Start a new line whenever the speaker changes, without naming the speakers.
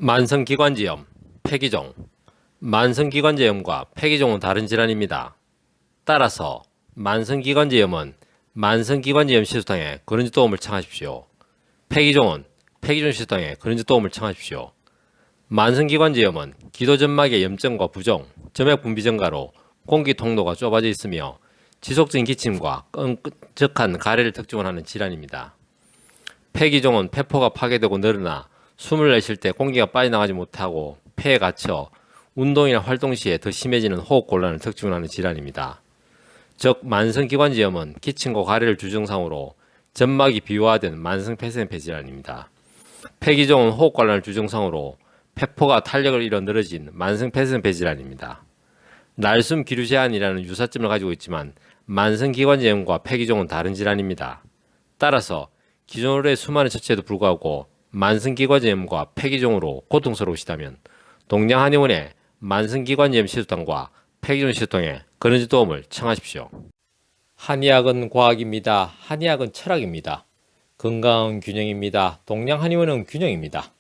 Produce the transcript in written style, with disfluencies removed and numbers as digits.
만성기관지염, 폐기종. 만성기관지염과 폐기종은 다른 질환입니다. 따라서 만성기관지염은 만성기관지염 시소탕에 근원지 도움을 청하십시오. 폐기종은 폐기종 시소탕에 근원지 도움을 청하십시오. 만성기관지염은 기도점막의 염증과 부종, 점액분비 증가로 공기 통로가 좁아져 있으며 지속적인 기침과 끈적한 가래를 특징으로 하는 질환입니다. 폐기종은 폐포가 파괴되고 늘어나 숨을 내쉴 때 공기가 빠져나가지 못하고 폐에 갇혀 운동이나 활동 시에 더 심해지는 호흡곤란을 특징으로 하는 질환입니다. 즉 만성기관지염은 기침과 가래를 주증상으로 점막이 비화된 만성폐쇄dem폐 질환입니다. 폐기종은 호흡곤란을 주증상으로 폐포가 탄력을 잃어 늘어진 만성폐쇄dem폐 질환입니다. 날숨 기류 제한이라는 유사점을 가지고 있지만 만성기관지염과 폐기종은 다른 질환입니다. 따라서 기존으로의 수많은 처치에도 불구하고 만성기관지염과 폐기종으로 고통스러우시다면 동양한의원의 만성기관지염 시소탕과 폐기종 시소탕에 근원지 도움을 청하십시오. 한의학은 과학입니다. 한의학은 철학입니다. 건강은 균형입니다. 동양한의원은 균형입니다.